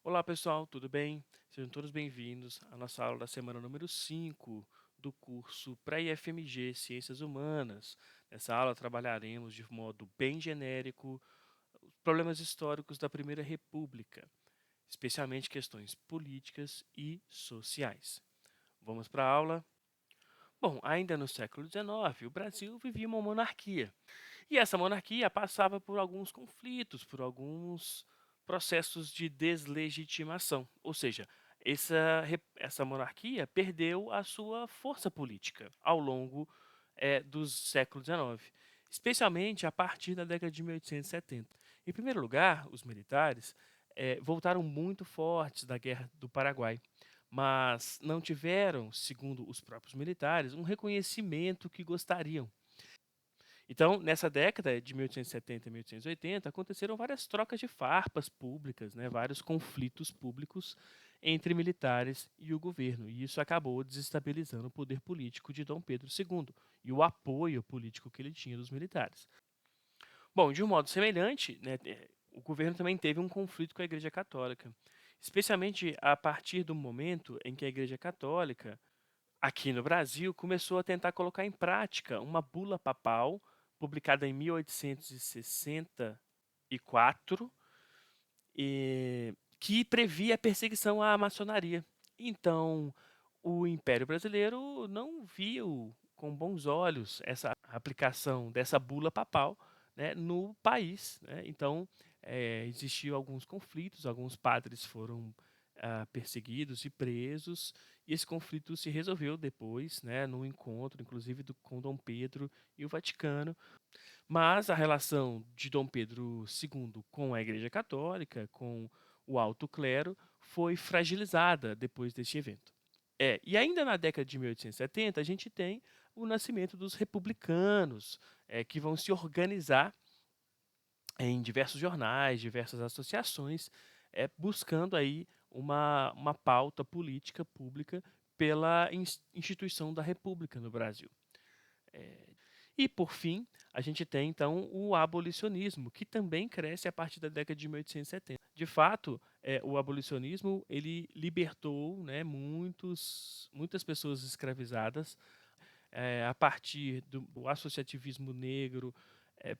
Olá pessoal, tudo bem? Sejam todos bem-vindos à nossa aula da semana número 5 do curso Pré-IFMG Ciências Humanas. Nessa aula trabalharemos de modo bem genérico os problemas históricos da Primeira República, especialmente questões políticas e sociais. Vamos para a aula? Bom, ainda no século XIX, o Brasil vivia uma monarquia. E essa monarquia passava por alguns conflitos, por alguns processos de deslegitimação. Ou seja, essa monarquia perdeu a sua força política ao longo dos séculos XIX, especialmente a partir da década de 1870. Em primeiro lugar, os militares voltaram muito fortes da Guerra do Paraguai, mas não tiveram, segundo os próprios militares, um reconhecimento que gostariam. Então, nessa década de 1870 e 1880, aconteceram várias trocas de farpas públicas, né, vários conflitos públicos entre militares e o governo, e isso acabou desestabilizando o poder político de Dom Pedro II e o apoio político que ele tinha dos militares. Bom, de um modo semelhante, né, o governo também teve um conflito com a Igreja Católica, especialmente a partir do momento em que a Igreja Católica aqui no Brasil, começou a tentar colocar em prática uma bula papal, publicada em 1864, que previa a perseguição à maçonaria. Então, o Império Brasileiro não viu com bons olhos essa aplicação dessa bula papal, né, no país, né? Então, existiu alguns conflitos, alguns padres foram perseguidos e presos, e esse conflito se resolveu depois, né, no encontro, inclusive, com Dom Pedro e o Vaticano. Mas a relação de Dom Pedro II com a Igreja Católica, com o alto clero, foi fragilizada depois deste evento. E ainda na década de 1870, a gente tem o nascimento dos republicanos, que vão se organizar em diversos jornais, diversas associações, buscando aí uma pauta política pública pela instituição da República no Brasil. E, por fim, a gente tem, então, o abolicionismo, que também cresce a partir da década de 1870. De fato, o abolicionismo ele libertou, né, muitas pessoas escravizadas a partir do associativismo negro,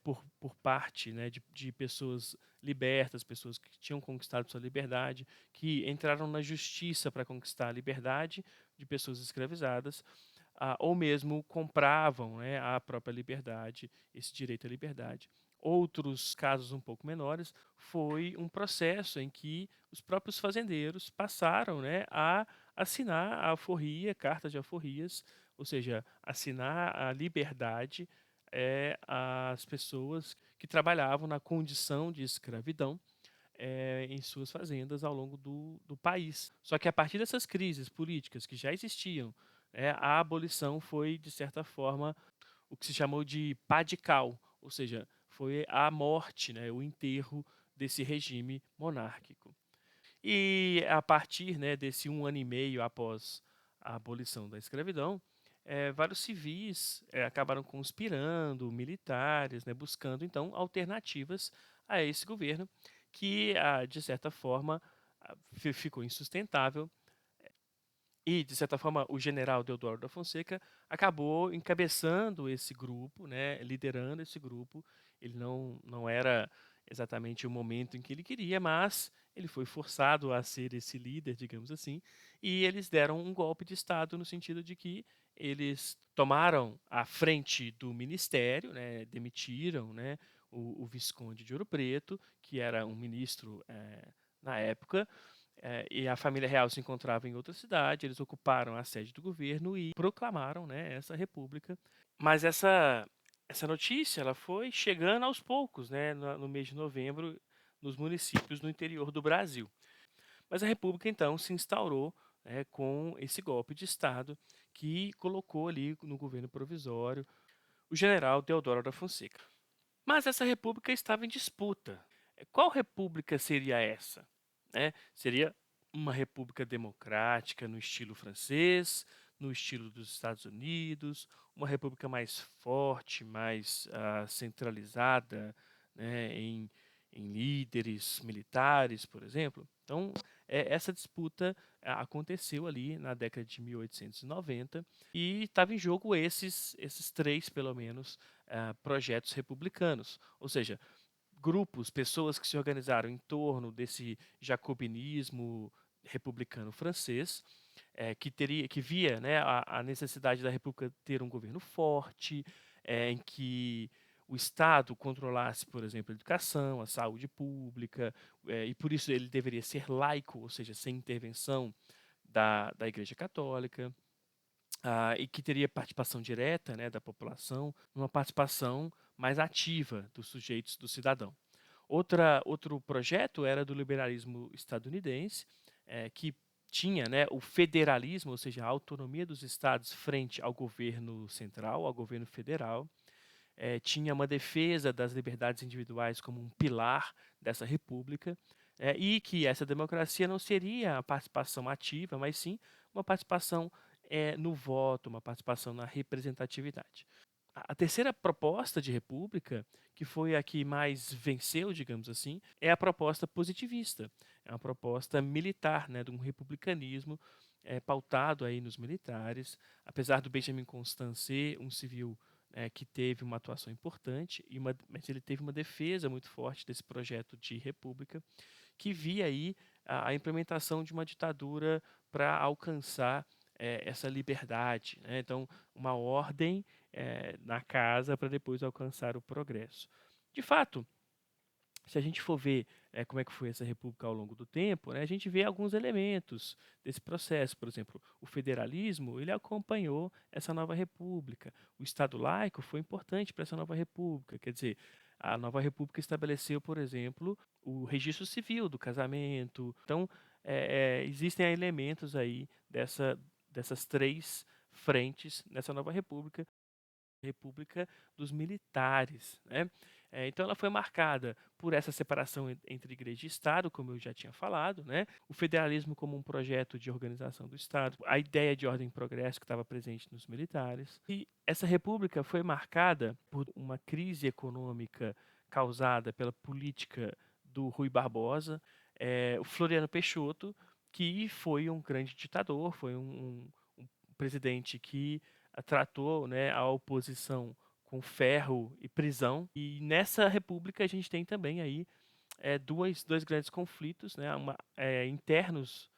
por parte, né, de pessoas libertas, pessoas que tinham conquistado sua liberdade, que entraram na justiça para conquistar a liberdade de pessoas escravizadas, ou mesmo compravam, né, a própria liberdade, esse direito à liberdade. Outros casos um pouco menores foi um processo em que os próprios fazendeiros passaram, né, a assinar a alforria, cartas de alforrias, ou seja, assinar a liberdade às pessoas que trabalhavam na condição de escravidão em suas fazendas ao longo do país. Só que a partir dessas crises políticas que já existiam, a abolição foi, de certa forma, o que se chamou de pá de cal, ou seja, foi a morte, né, o enterro desse regime monárquico. E a partir, né, desse 1 ano e meio após a abolição da escravidão, vários civis acabaram conspirando, militares, né, buscando então alternativas a esse governo que, de certa forma, ficou insustentável e, de certa forma, o general Deodoro da Fonseca acabou encabeçando esse grupo, né, liderando esse grupo. Ele não era exatamente o momento em que ele queria, mas ele foi forçado a ser esse líder, digamos assim, e eles deram um golpe de Estado no sentido de que eles tomaram a frente do ministério, né, demitiram, né, o Visconde de Ouro Preto, que era um ministro na época, e a família real se encontrava em outra cidade, eles ocuparam a sede do governo e proclamaram, né, essa república. Mas essa notícia ela foi chegando aos poucos, né, no mês de novembro, nos municípios no interior do Brasil. Mas a república então se instaurou, com esse golpe de Estado que colocou ali no governo provisório o general Deodoro da Fonseca. Mas essa república estava em disputa. Qual república seria essa? Seria uma república democrática no estilo francês, no estilo dos Estados Unidos, uma república mais forte, mais centralizada, né, em líderes militares, por exemplo. Então, essa disputa aconteceu ali na década de 1890 e estava em jogo esses três, pelo menos, projetos republicanos. Ou seja, grupos, pessoas que se organizaram em torno desse jacobinismo republicano francês, que via, né, a necessidade da República ter um governo forte, em que o Estado controlasse, por exemplo, a educação, a saúde pública, e por isso ele deveria ser laico, ou seja, sem intervenção da Igreja Católica, e que teria participação direta, né, da população, uma participação mais ativa dos sujeitos, do cidadão. Outro projeto era do liberalismo estadunidense, que tinha, né, o federalismo, ou seja, a autonomia dos estados frente ao governo central, ao governo federal. Tinha uma defesa das liberdades individuais como um pilar dessa república, e que essa democracia não seria a participação ativa, mas sim uma participação no voto, uma participação na representatividade. A terceira proposta de república, que foi a que mais venceu, digamos assim, é a proposta positivista. É uma proposta militar, né, de um republicanismo pautado aí nos militares. Apesar do Benjamin Constant ser um civil que teve uma atuação importante, mas ele teve uma defesa muito forte desse projeto de república, que via aí a implementação de uma ditadura para alcançar essa liberdade, né? Então, uma ordem na casa para depois alcançar o progresso. De fato, se a gente for ver como é que foi essa república ao longo do tempo, né, a gente vê alguns elementos desse processo. Por exemplo, o federalismo ele acompanhou essa nova república. O Estado laico foi importante para essa nova república. Quer dizer, a nova república estabeleceu, por exemplo, o registro civil do casamento. Então, existem elementos aí dessas três frentes nessa nova república. República dos Militares, né? Então ela foi marcada por essa separação entre igreja e Estado, como eu já tinha falado, né? O federalismo como um projeto de organização do Estado, a ideia de ordem e progresso que estava presente nos militares. E essa república foi marcada por uma crise econômica causada pela política do Rui Barbosa, o Floriano Peixoto, que foi um grande ditador, foi um presidente que tratou, né, a oposição com ferro e prisão. E nessa república a gente tem também aí dois grandes conflitos, né, internos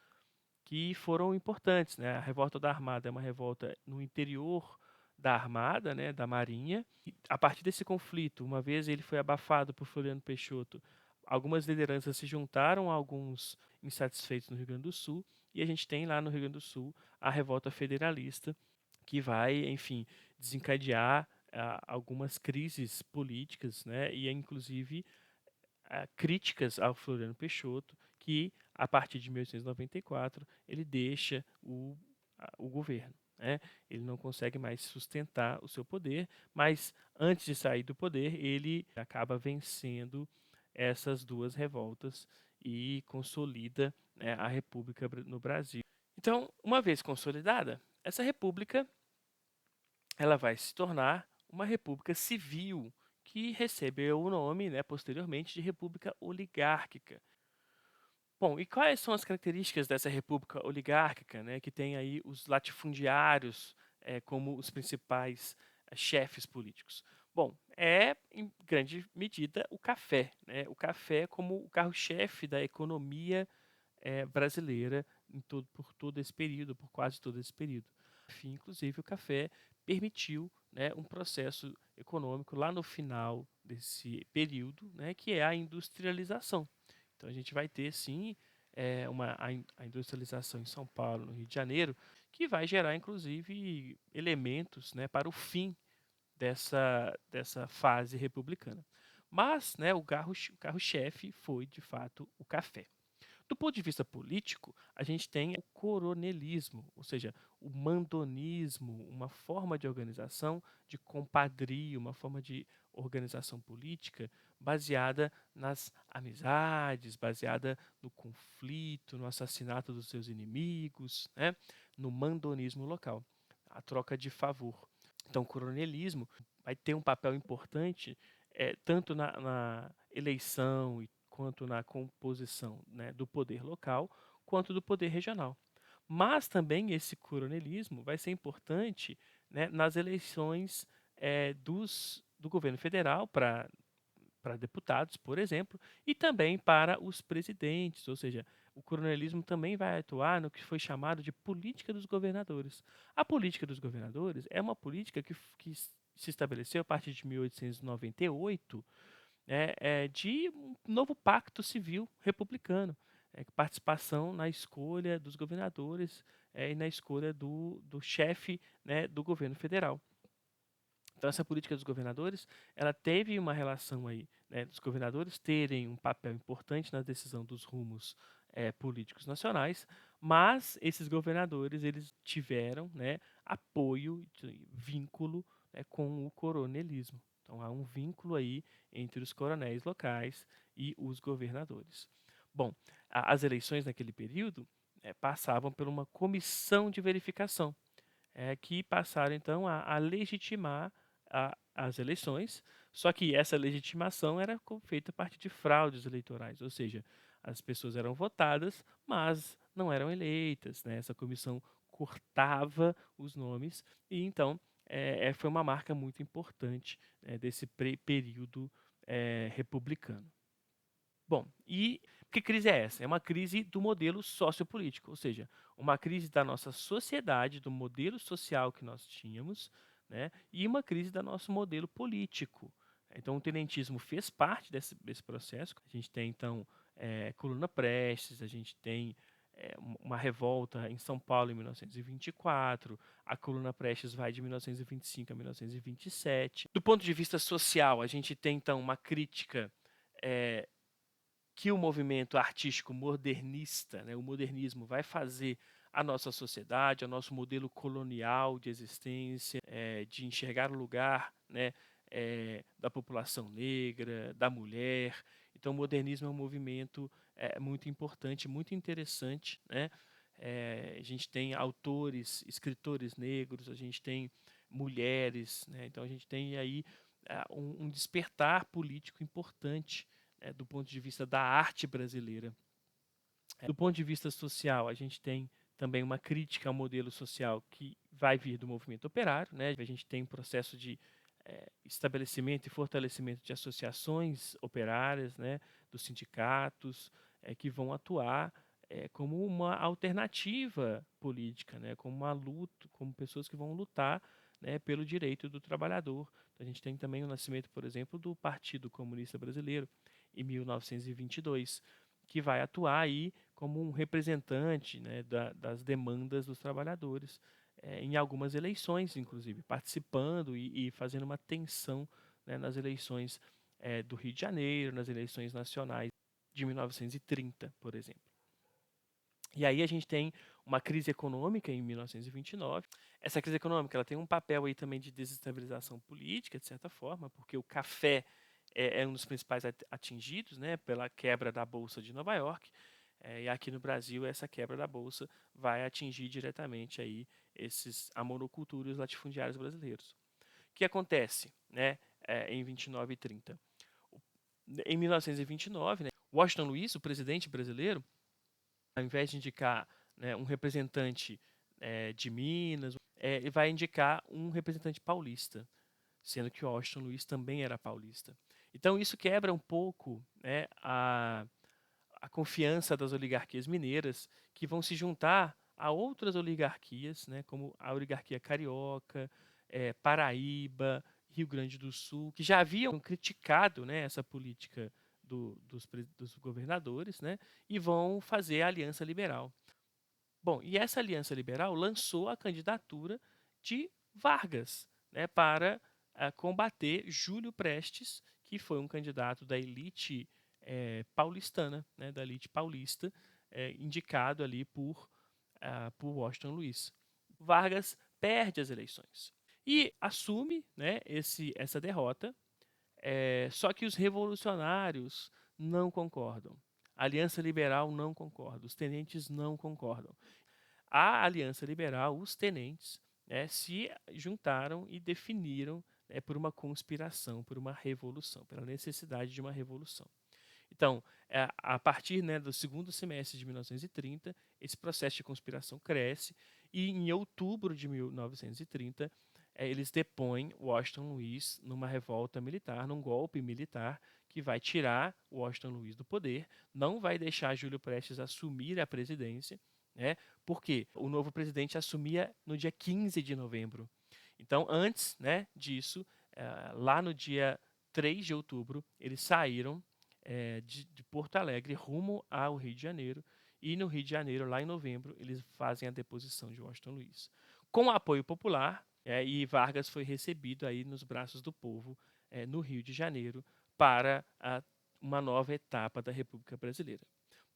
que foram importantes, né? A revolta da Armada é uma revolta no interior da Armada, né, da Marinha. E a partir desse conflito, uma vez ele foi abafado por Floriano Peixoto, algumas lideranças se juntaram a alguns insatisfeitos no Rio Grande do Sul, e a gente tem lá no Rio Grande do Sul a revolta federalista, que vai, enfim, desencadear algumas crises políticas, né, e inclusive críticas ao Floriano Peixoto, que a partir de 1894 ele deixa o governo. Né? Ele não consegue mais sustentar o seu poder, mas antes de sair do poder, ele acaba vencendo essas duas revoltas e consolida, né, a República no Brasil. Então, uma vez consolidada, essa república ela vai se tornar uma república civil que recebeu o nome, né, posteriormente de república oligárquica. Bom, e quais são as características dessa república oligárquica, né, que tem aí os latifundiários como os principais chefes políticos? Bom, em grande medida o café, né? O café como o carro-chefe da economia brasileira por todo esse período, por quase todo esse período. Enfim, inclusive, o café permitiu, né, um processo econômico lá no final desse período, né, que é a industrialização. Então, a gente vai ter, sim, a industrialização em São Paulo, no Rio de Janeiro, que vai gerar, inclusive, elementos, né, para o fim dessa fase republicana. Mas, né, o carro-chefe foi, de fato, o café. Do ponto de vista político, a gente tem o coronelismo, ou seja, o mandonismo, uma forma de organização de compadrio, uma forma de organização política baseada nas amizades, baseada no conflito, no assassinato dos seus inimigos, né? No mandonismo local, a troca de favor. Então, o coronelismo vai ter um papel importante tanto eleição e quanto na composição, né, do poder local, quanto do poder regional. Mas também esse coronelismo vai ser importante, né, nas eleições do governo federal para deputados, por exemplo, e também para os presidentes, ou seja, o coronelismo também vai atuar no que foi chamado de política dos governadores. A política dos governadores é uma política que se estabeleceu a partir de 1898, de um novo pacto civil republicano, participação na escolha dos governadores e na escolha do chefe, né, do governo federal. Então essa política dos governadores, ela teve uma relação aí, né, dos governadores terem um papel importante na decisão dos rumos políticos nacionais, mas esses governadores eles tiveram, né, apoio, vínculo, né, com o coronelismo. Então há um vínculo aí entre os coronéis locais e os governadores. Bom, as eleições naquele período passavam por uma comissão de verificação, que passaram então a legitimar as eleições, só que essa legitimação era feita a partir de fraudes eleitorais, ou seja, as pessoas eram votadas, mas não eram eleitas, né? Essa comissão cortava os nomes e então foi uma marca muito importante, desse período republicano. Bom, e que crise é essa? É uma crise do modelo sociopolítico, ou seja, uma crise da nossa sociedade, do modelo social que nós tínhamos, né, e uma crise do nosso modelo político. Então, o tenentismo fez parte desse processo. A gente tem, então, Coluna Prestes, a gente tem uma revolta em São Paulo em 1924, a Coluna Prestes vai de 1925 a 1927. Do ponto de vista social, a gente tem, então, uma crítica que o movimento artístico modernista, né, o modernismo, vai fazer à nossa sociedade, ao nosso modelo colonial de existência, de enxergar o lugar, né, da população negra, da mulher. Então, o modernismo é um movimento muito importante, muito interessante, né? A gente tem autores, escritores negros, a gente tem mulheres, né? Então a gente tem aí um despertar político importante do ponto de vista da arte brasileira. Do ponto de vista social, a gente tem também uma crítica ao modelo social que vai vir do movimento operário, né? A gente tem um processo de estabelecimento e fortalecimento de associações operárias, né? Dos sindicatos, que vão atuar como uma alternativa política, né? Como uma luta, como pessoas que vão lutar, né, pelo direito do trabalhador. Então, a gente tem também o nascimento, por exemplo, do Partido Comunista Brasileiro, em 1922, que vai atuar aí como um representante, né, das demandas dos trabalhadores em algumas eleições, inclusive, participando e fazendo uma tensão, né, nas eleições do Rio de Janeiro, nas eleições nacionais de 1930, por exemplo. E aí a gente tem uma crise econômica em 1929. Essa crise econômica ela tem um papel aí também de desestabilização política, de certa forma, porque o café é um dos principais atingidos, né, pela quebra da Bolsa de Nova York. E aqui no Brasil, essa quebra da Bolsa vai atingir diretamente aí a monocultura e os latifundiários brasileiros. O que acontece, né, em 29 e 30? Em 1929, né, Washington Luiz, o presidente brasileiro, ao invés de indicar, né, um representante de Minas, ele vai indicar um representante paulista, sendo que Washington Luiz também era paulista. Então isso quebra um pouco, né, a confiança das oligarquias mineiras, que vão se juntar a outras oligarquias, né, como a oligarquia carioca, Paraíba, Rio Grande do Sul, que já haviam criticado, né, essa política dos governadores, né, e vão fazer a Aliança Liberal. Bom, e essa Aliança Liberal lançou a candidatura de Vargas, né, para combater Júlio Prestes, que foi um candidato da elite paulistana, né, da elite paulista, indicado ali por Washington Luiz. Vargas perde as eleições e assume, né, essa derrota, só que os revolucionários não concordam. A Aliança Liberal não concorda, os tenentes não concordam. A Aliança Liberal, os tenentes, né, se juntaram e definiram, por uma conspiração, por uma revolução, pela necessidade de uma revolução. Então, a partir, né, do segundo semestre de 1930, esse processo de conspiração cresce e em outubro de 1930, eles depõem Washington Luiz numa revolta militar, num golpe militar que vai tirar Washington Luiz do poder, não vai deixar Júlio Prestes assumir a presidência, né, porque o novo presidente assumia no dia 15 de novembro. Então, antes, né, disso, lá no dia 3 de outubro, eles saíram de Porto Alegre rumo ao Rio de Janeiro. E no Rio de Janeiro, lá em novembro, eles fazem a deposição de Washington Luiz. Com apoio popular, e Vargas foi recebido aí nos braços do povo no Rio de Janeiro para uma nova etapa da República Brasileira.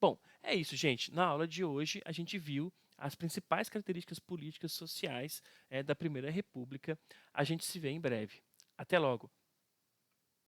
Bom, é isso, gente. Na aula de hoje, a gente viu as principais características políticas sociais da Primeira República. A gente se vê em breve. Até logo!